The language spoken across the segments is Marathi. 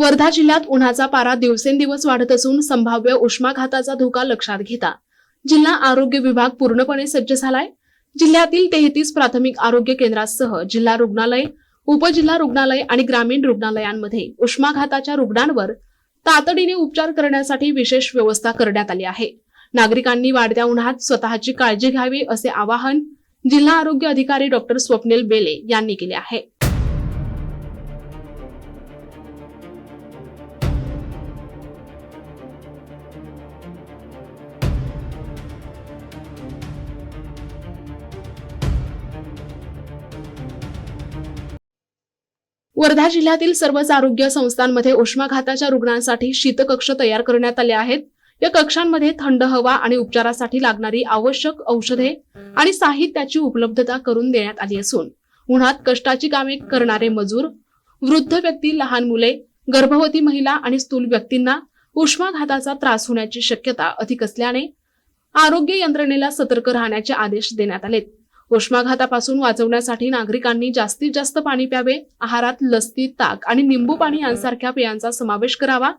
वर्धा जिल्ह्यात उन्हाचा पारा दिवसेंदिवस वाढत असून संभाव्य उष्माघाताचा धोका लक्षात घेता जिल्हा आरोग्य विभाग पूर्णपणे सज्ज झालाय। जिल्ह्यातील 33 प्राथमिक आरोग्य केंद्रासह जिल्हा रुग्णालय, उपजिल्हा रुग्णालय आणि ग्रामीण रुग्णालयांमध्ये उष्माघाताच्या रुग्णांवर तातडीने उपचार करण्यासाठी विशेष व्यवस्था करण्यात आली आहे। नागरिकांनी वाढत्या उन्हात स्वतःची काळजी घ्यावी असे आवाहन जिल्हा आरोग्य अधिकारी डॉक्टर स्वप्नील बेले यांनी केले आहे। वर्धा जिल्ह्यातील सर्वच आरोग्य संस्थांमध्ये उष्माघाताच्या रुग्णांसाठी शीतकक्ष तयार करण्यात आले आहेत। या कक्षांमध्ये थंड हवा आणि उपचारासाठी लागणारी आवश्यक औषधे आणि साहित्याची उपलब्धता करून देण्यात आली असून उन्हात कष्टाची कामे करणारे मजूर, वृद्ध व्यक्ती, लहान मुले, गर्भवती महिला आणि स्थूल व्यक्तींना उष्माघाताचा त्रास होण्याची शक्यता अधिक असल्याने आरोग्य यंत्रणेला सतर्क राहण्याचे आदेश देण्यात आलेत। उष्माघातापासून वाचवण्यासाठी नागरिकांनी जास्तीत जास्त पाणी प्यावे, आहारात लस्सी, ताक आणि निंबू पाणी यांसारख्या पेयांचा समावेश करावा,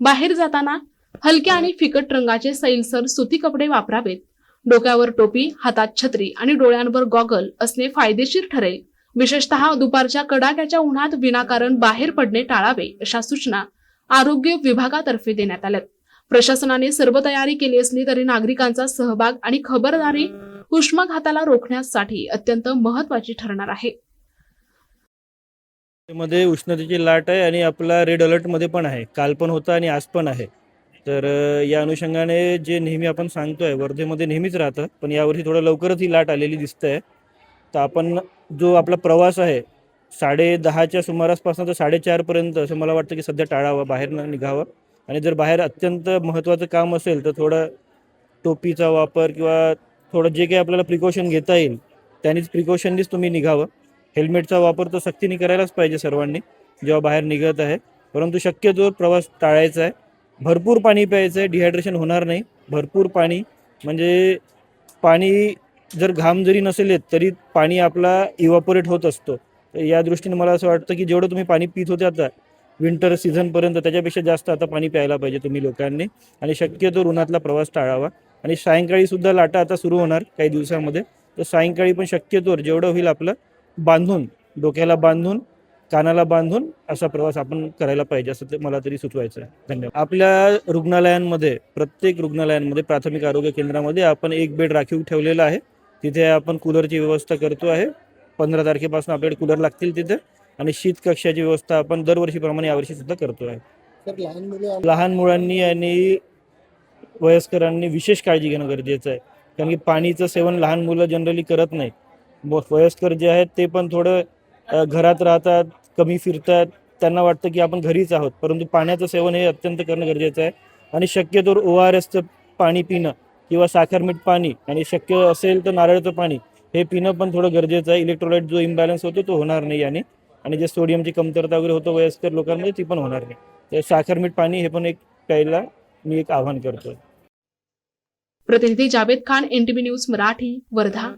बाहेर जाताना हलक्या आणि फिकट रंगाचे सैलसर सुती कपडे वापरावेत, डोक्यावर टोपी, हातात छत्री आणि डोळ्यांवर गॉगल असणे फायदेशीर ठरेल। विशेषतः दुपारच्या कडाक्याच्या उन्हात विनाकारण बाहेर पडणे टाळावे अशा सूचना आरोग्य विभागातर्फे देण्यात आल्या। प्रशासनाने सर्व तयारी केली असली तरी नागरिकांचा सहभाग आणि खबरदारी उष्माघाताला रोखण्यासाठी अत्यंत महत्त्वाची ठरणार आहे। मध्ये उष्णतेची लाट आहे आणि आपला रेड अलर्ट मध्ये पण आहे, काल पण होता आणि आज पण आहे। तर या अनुषंगाने जे नेहमी आपण सांगतोय वर्धेमध्ये नेहमीच राहतं, पण यावर्षी थोडं लवकरच ही लाट आलेली दिसते। तर आपण जो आपला प्रवास आहे 10:30च्या सुमारासपासून तर 4:30 पर्यंत असं मला वाटतं की सध्या टाळावा, बाहेर न निघावं। आणि जर बाहेर अत्यंत महत्त्वाचं काम असेल तर थोडं टोपीचा वापर किंवा थोडं जे काही आपल्याला प्रिकॉशन घेता येईल त्यांनीच प्रिकॉशननीच तुम्ही निघावं। हेल्मेटचा वापर तर सक्तीने करायलाच पाहिजे सर्वांनी जेव्हा बाहेर निघत आहे, परंतु शक्यतो प्रवास टाळायचा आहे। भरपूर पाणी प्यायचं आहे, डिहायड्रेशन होणार नाही। भरपूर पाणी म्हणजे पाणी जर घाम जरी नसेल येत तरी पाणी आपला इव्हॅपोरेट होत असतो। या दृष्टीने मला असं वाटतं की जेवढं तुम्ही पाणी पित होते आता विंटर सीझनपर्यंत त्याच्यापेक्षा जास्त आता पाणी प्यायला पाहिजे तुम्ही लोकांनी, आणि शक्यतो उन्हातला प्रवास टाळावा। आणि सायंकाळी सुद्धा लाटा आता सुरू होणार काही दिवसामध्ये, तर सायंकाळी पण शक्यतो जेवढं होईल आपलं बांधून, डोक्याला बांधून, कानाला बांधून असा प्रवास आपण करायला पाहिजे असं ते मला तरी सुचवायचं आहे। धन्यवाद। आपल्या रुग्णालयांमध्ये, प्रत्येक रुग्णालयांमध्ये, प्राथमिक आरोग्य केंद्रामध्ये आपण एक बेड राखीव ठेवलेला आहे। तिथे आपण कूलरची व्यवस्था करतो आहे। 15 तारखेपासून आपल्याकडे कूलर लागतील तिथे, आणि शीत कक्षाची व्यवस्था आपण दरवर्षीप्रमाणे यावर्षी सुद्धा करतो आहे। लहान मुलांनी आणि वयस्करांनी विशेष काळजी घेणं गरजेचं आहे, कारण की पाणीचं सेवन लहान मुलं जनरली करत नाही। वयस्कर जे आहेत ते पण थोडं घरात राहतात, कमी फिरतात, त्यांना वाटतं की आपण घरीच आहोत, परंतु पाण्याचं सेवन हे अत्यंत करणं गरजेचं आहे। आणि शक्यतो ORSचं पाणी पिणं किंवा साखर मीठ पाणी, आणि शक्य असेल तर नारळाचं पाणी हे पिणं पण थोडं गरजेचं आहे। इलेक्ट्रोलाइट जो इम्बॅलन्स होतो तो होणार नाही याने, आणि जे सोडियमची कमतरता वगैरे होतो वयस्कर लोकांमध्ये ती पण होणार नाही। तर साखर मीठ पाणी हे पण एक प्यायला मी एक आवाहन करतो। प्रतिनिधी जावेद खान, NTV न्यूज मराठी, वर्धा।